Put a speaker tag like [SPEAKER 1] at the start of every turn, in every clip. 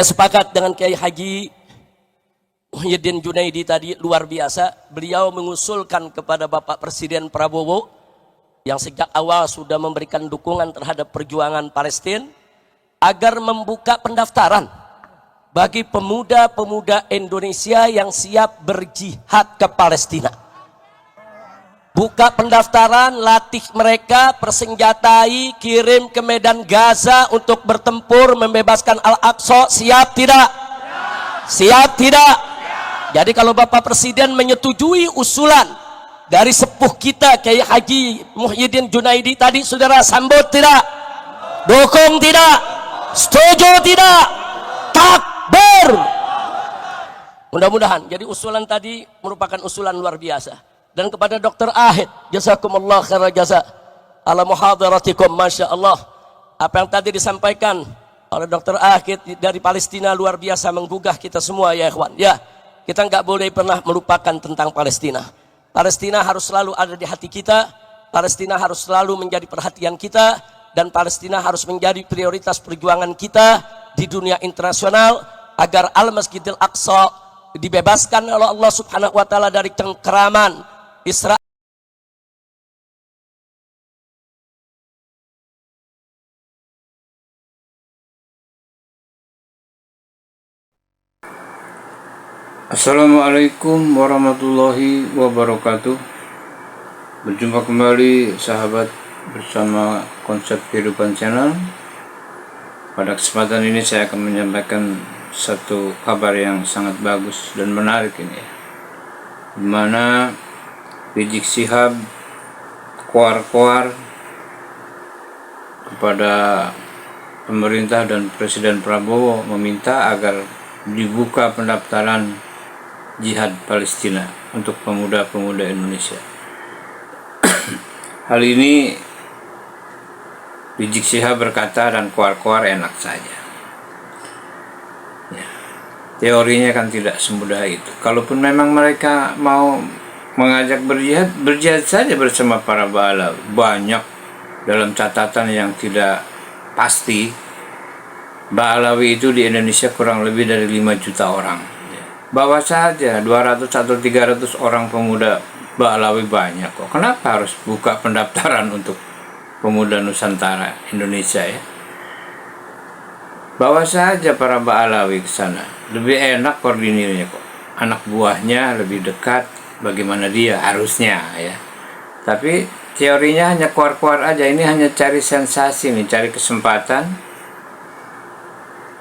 [SPEAKER 1] sepakat dengan Kiai Haji Muhyiddin Junaidi tadi, luar biasa. Beliau mengusulkan kepada Bapak Presiden Prabowo yang sejak awal sudah memberikan dukungan terhadap perjuangan Palestina agar membuka pendaftaran bagi pemuda-pemuda Indonesia yang siap berjihad ke Palestina. Buka pendaftaran, latih mereka, persenjatai, kirim ke medan Gaza untuk bertempur membebaskan Al-Aqsa. Siap tidak? Siap tidak? Jadi kalau Bapak Presiden menyetujui usulan dari sepuh kita Kiai Haji Muhyiddin Junaidi tadi, saudara sambut tidak? Dukung tidak? Setuju tidak? Takbir! Mudah-mudahan jadi usulan tadi merupakan usulan luar biasa. Dan kepada Dr. Ahid, jazakumullah khairan jaza ala muhadaratikum, masya Allah. Apa yang tadi disampaikan oleh Dr. Ahid dari Palestina luar biasa, menggugah kita semua ya ikhwan. Ya, kita nggak boleh pernah melupakan tentang Palestina. Palestina harus selalu ada di hati kita. Palestina harus selalu menjadi perhatian kita, dan Palestina harus menjadi prioritas perjuangan kita di dunia internasional agar Al-Masjidil Aqsa dibebaskan oleh Allah Subhanahu wa taala dari cengkeraman Israel.
[SPEAKER 2] Assalamualaikum warahmatullahi wabarakatuh. Berjumpa kembali sahabat bersama Konsep Kehidupan Channel. Pada kesempatan ini saya akan menyampaikan satu kabar yang sangat bagus dan menarik ini, di mana Rizik Syihab koar-koar kepada pemerintah dan Presiden Prabowo meminta agar dibuka pendaftaran jihad Palestina untuk pemuda-pemuda Indonesia. Hal ini Rizik Syihab berkata dan koar-koar enak saja. Ya, teorinya kan tidak semudah itu. Kalaupun memang mereka mau mengajak berjihad, berjihad saja bersama para Ba'alawi. Banyak dalam catatan yang tidak pasti, Ba'alawi itu di Indonesia kurang lebih dari 5 juta orang. Bawa saja 200 atau 300 orang pemuda Ba'alawi banyak kok. Kenapa harus buka pendaftaran untuk pemuda Nusantara Indonesia ya? Bawa saja para Ba'alawi ke sana. Lebih enak koordinirnya kok. Anak buahnya lebih dekat, bagaimana dia harusnya ya. Tapi teorinya hanya keluar-keluar aja. Ini hanya cari sensasi nih, cari kesempatan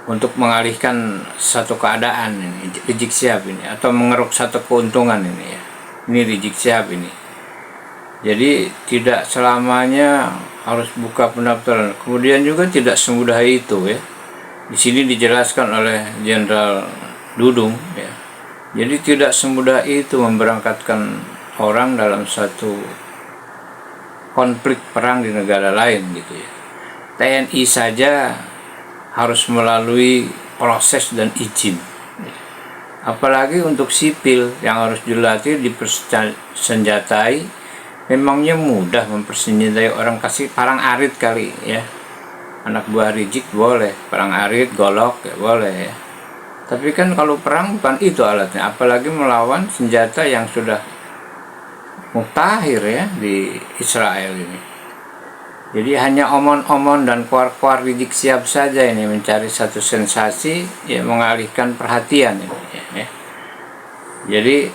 [SPEAKER 2] untuk mengalihkan satu keadaan ini, Rizik Syihab ini, atau mengeruk satu keuntungan ini ya. Ini Rizik Syihab ini. Jadi tidak selamanya harus buka pendaftaran. Kemudian juga tidak semudah itu ya. Di sini dijelaskan oleh Jenderal Dudung ya. Jadi tidak semudah itu memberangkatkan orang dalam satu konflik perang di negara lain gitu ya. TNI saja harus melalui proses dan izin. Apalagi untuk sipil yang harus dilatih, dipersenjatai. Memangnya mudah mempersenjatai orang, kasih parang arit kali ya. Anak buah Rizik boleh, parang arit, golok ya boleh ya. Tapi kan kalau perang bukan itu alatnya, apalagi melawan senjata yang sudah mutakhir ya di Israel ini. Jadi hanya omon-omon dan kuar-kuar Rizik Syihab saja ini mencari satu sensasi ya, mengalihkan perhatian ini ya. Jadi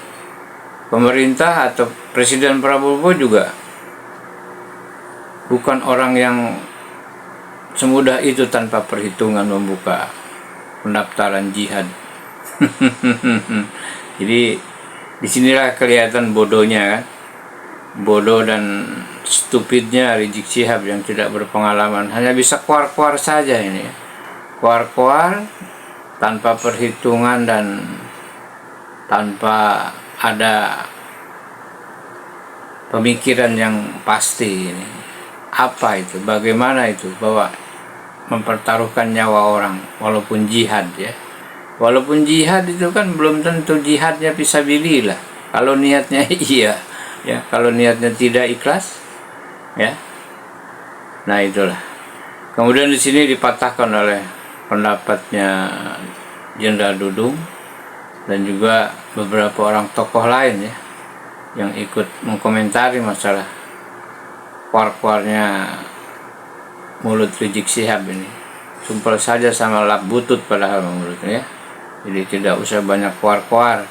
[SPEAKER 2] pemerintah atau Presiden Prabowo juga bukan orang yang semudah itu tanpa perhitungan membuka pendaftaran jihad. Jadi disinilah kelihatan bodohnya kan, bodoh dan stupidnya Rizik Syihab yang tidak berpengalaman, hanya bisa kuar-kuar saja ini, kuar-kuar tanpa perhitungan dan tanpa ada pemikiran yang pasti ini. Apa itu? Bagaimana itu? Bahwa mempertaruhkan nyawa orang walaupun jihad ya. Walaupun jihad itu kan belum tentu jihadnya fisabilillah. Kalau niatnya iya ya, kalau niatnya tidak ikhlas ya. Nah itulah. Kemudian di sini dipatahkan oleh pendapatnya Jenderal Dudung dan juga beberapa orang tokoh lain ya yang ikut mengkomentari masalah kuar-kuarnya mulut Rizik Syihab ini. Sumpel saja sama lap butut padahal menurutnya ya. Jadi tidak usah banyak kuar-kuar,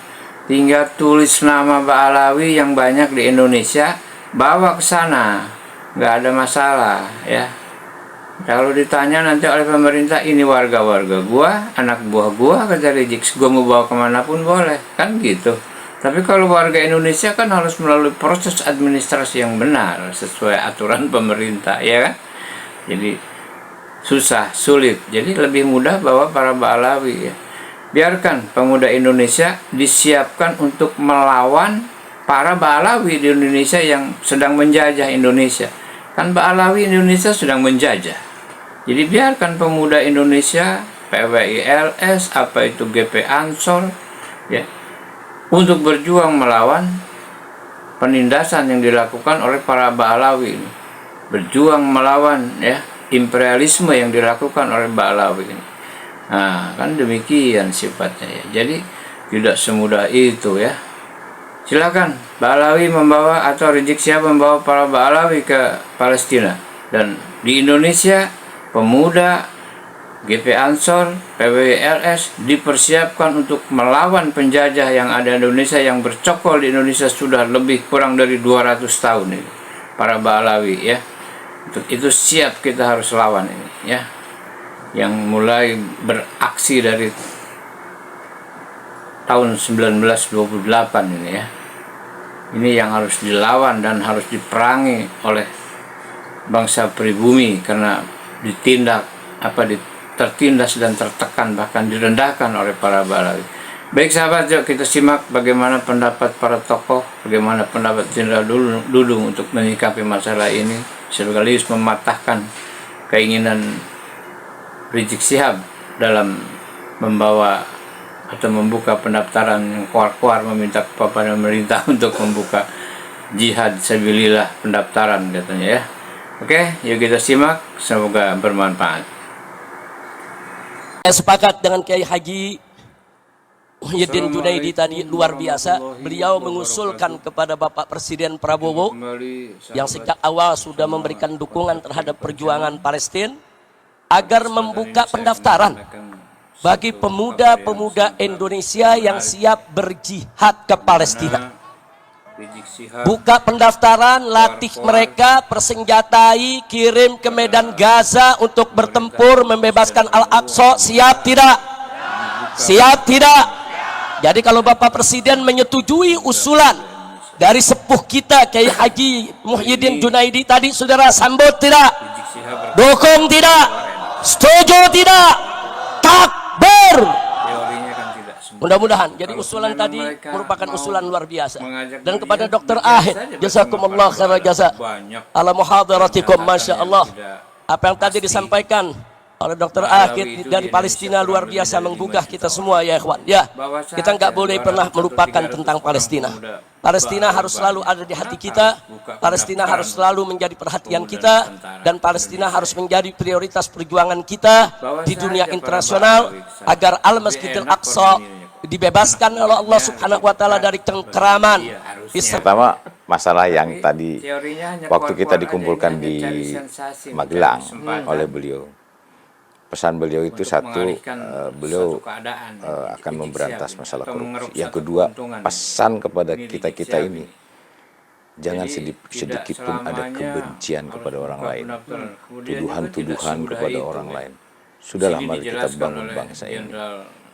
[SPEAKER 2] tinggal tulis nama Ba'alawi yang banyak di Indonesia, bawa ke sana, nggak ada masalah ya. Kalau ditanya nanti oleh pemerintah, ini warga-warga gua, anak buah gua, kata Rizik, gua mau bawa kemanapun boleh, kan gitu. Tapi kalau warga Indonesia kan harus melalui proses administrasi yang benar sesuai aturan pemerintah, ya kan? Jadi susah, sulit. Jadi lebih mudah bawa para Ba'alawi ya. Biarkan pemuda Indonesia disiapkan untuk melawan para Ba'alawi di Indonesia yang sedang menjajah Indonesia. Kan Ba'alawi Indonesia sedang menjajah. Jadi biarkan pemuda Indonesia, PWILS, apa itu GP Ansor, ya, untuk berjuang melawan penindasan yang dilakukan oleh para Ba'alawi ini. Berjuang melawan ya imperialisme yang dilakukan oleh Ba'alawi ini. Nah, kan demikian sifatnya ya. Jadi tidak semudah itu ya. Silakan Ba'alawi membawa atau Rizik Syihab membawa para Ba'alawi ke Palestina, dan di Indonesia pemuda GP Ansor, PWLS dipersiapkan untuk melawan penjajah yang ada di Indonesia, yang bercokol di Indonesia sudah lebih kurang dari 200 tahun ini. Para Ba'alawi ya. Untuk itu siap kita harus lawan ini ya. Yang mulai beraksi dari tahun 1928 ini ya. Ini yang harus dilawan dan harus diperangi oleh bangsa pribumi karena tertindas dan tertekan, bahkan direndahkan oleh para Ba'alawi. Baik sahabat, yuk kita simak bagaimana pendapat para tokoh, bagaimana pendapat Jenderal Dudung untuk menyikapi masalah ini, sekaligus mematahkan keinginan Rizik Syihab dalam membawa atau membuka pendaftaran yang kuar-kuar meminta kepada pemerintah untuk membuka jihad sabilillah pendaftaran katanya ya. Oke, yuk kita simak, semoga bermanfaat.
[SPEAKER 1] Saya sepakat dengan Kiai Haji Muhyiddin Junaidi tadi, luar biasa. Beliau mengusulkan kepada Bapak Presiden Prabowo yang sejak awal sudah memberikan dukungan terhadap perjuangan Palestina agar membuka pendaftaran bagi pemuda-pemuda Indonesia yang siap berjihad ke Palestina. Buka pendaftaran, latih mereka, persenjatai, kirim ke medan Gaza untuk bertempur membebaskan Al-Aqsa. Siap tidak? Siap tidak? Jadi kalau Bapak Presiden menyetujui usulan dari sepuh kita Kiai Haji Muhyiddin Junaidi tadi, saudara sambut tidak? Dukung tidak? Setuju tidak? Takbir! Mudah-mudahan. Jadi usulan tadi merupakan usulan luar biasa. Dan kepada Dr. Ahid, jazakumullah khairan jasa ala muhadaratikum, masya Allah. Apa yang tadi disampaikan oleh Dr. Ahid dari Palestina luar biasa, menggugah kita semua ya ikhwan. Ya, kita nggak boleh pernah melupakan tentang Palestina. Palestina harus selalu ada di hati kita. Palestina harus selalu menjadi perhatian kita, dan Palestina harus menjadi prioritas perjuangan kita di dunia internasional agar Al-Masjidil Aqsa dibebaskan oleh Allah Subhanahu wa taala dari cengkeraman.
[SPEAKER 3] Pertama, masalah yang tadi waktu kita dikumpulkan di Magelang oleh beliau. Pesan beliau itu satu, beliau akan memberantas masalah korupsi. Yang kedua, pesan kepada kita-kita ini, jangan sedikit pun ada kebencian kepada orang lain, tuduhan-tuduhan kepada orang lain. Sudahlah, mari kita bangun bangsa ini.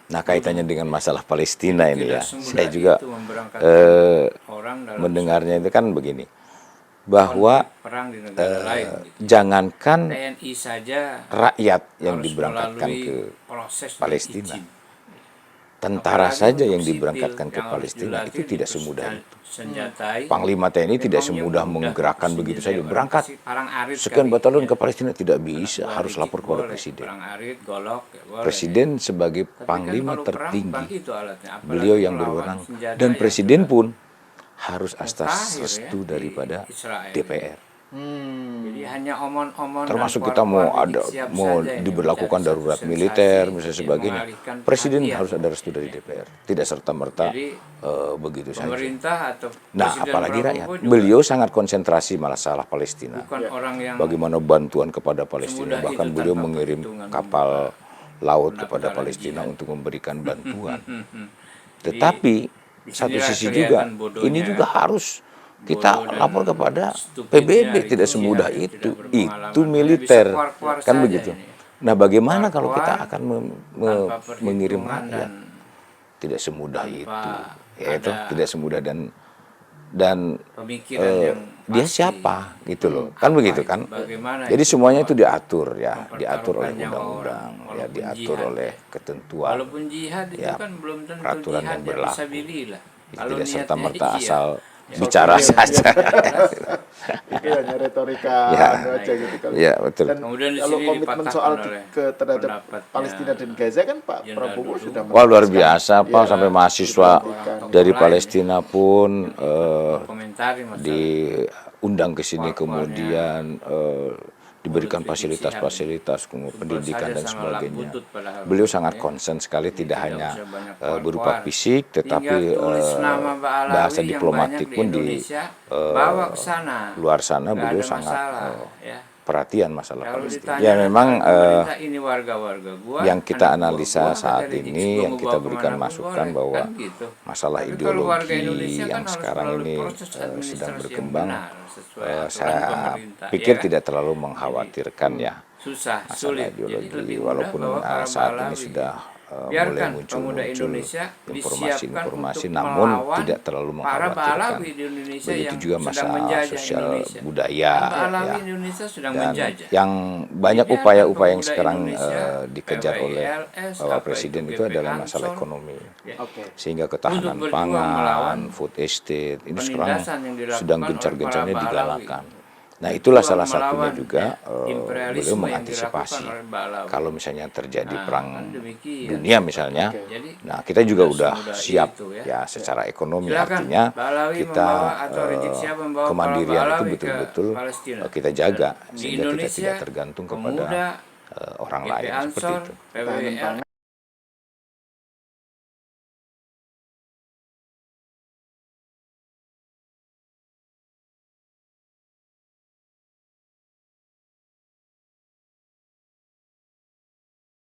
[SPEAKER 3] Nah, kaitannya dengan masalah Palestina ini ya, saya juga mendengarnya itu kan begini, bahwa jangankan rakyat yang diberangkatkan ke Palestina, tentara saja yang diberangkatkan ke Palestina itu tidak semudah itu. Panglima TNI tidak semudah menggerakkan begitu saja berangkat sekian batalion ke Palestina, tidak bisa, harus lapor kepada Presiden. Presiden sebagai Panglima tertinggi, beliau yang berwenang, dan Presiden pun harus atas restu daripada DPR.
[SPEAKER 2] Jadi hanya omon-omon.
[SPEAKER 3] Termasuk kita mau diberlakukan darurat militer, misalnya sebagainya. Presiden harus ada restu dari DPR, tidak serta merta begitu saja. Nah, apalagi rakyat. Beliau sangat konsentrasi masalah Palestina. Bagaimana bantuan kepada Palestina, bahkan beliau mengirim kapal laut kepada Palestina untuk memberikan bantuan. Tetapi satu sisi juga, ini juga harus kita lapor kepada PBB, tidak semudah itu militer, kan begitu. Nah, bagaimana kalau kita akan mengirim rakyat? Tidak semudah itu, ya itu tidak semudah dan dia siapa gitu loh, kan begitu kan? Jadi semuanya itu diatur ya, diatur oleh undang-undang, ya diatur oleh ketentuan, ya peraturan yang berlaku. Tidak serta merta asal bicara saja.
[SPEAKER 4] Itu hanya retorika aja gitu kalau.
[SPEAKER 3] Ya, betul.
[SPEAKER 4] Dan kalau komitmen soal terhadap Palestina dan Gaza kan Pak Prabowo sudah
[SPEAKER 3] wah, luar biasa Pak, sampai mahasiswa dari Palestina pun diundang ke sini, kemudian diberikan fasilitas-fasilitas, pendidikan dan sebagainya. Beliau sangat konsen sekali, tidak hanya berupa fisik, tetapi bahasa diplomatik pun di luar sana beliau sangat perhatian masalah Palestina. Ya memang yang kita analisa saat ini, yang kita berikan masukan bahwa masalah ideologi yang sekarang ini sedang berkembang, saya pikir tidak terlalu mengkhawatirkan ya masalah ideologi, walaupun saat ini sudah mulai muncul informasi-informasi, namun tidak terlalu mengkhawatirkan. Begitu juga masalah sosial budaya, ya. Dan yang banyak upaya-upaya yang sekarang dikejar oleh Bapak Presiden itu adalah masalah ekonomi, sehingga ketahanan pangan, food estate ini sekarang sedang gencar-gencarnya digalakan. Nah, itulah salah satunya juga beliau mengantisipasi kalau misalnya terjadi perang dunia misalnya. Nah, kita juga udah siap ya secara ekonomi, artinya kita kemandirian itu betul-betul kita jaga sehingga kita tidak tergantung kepada orang lain seperti itu.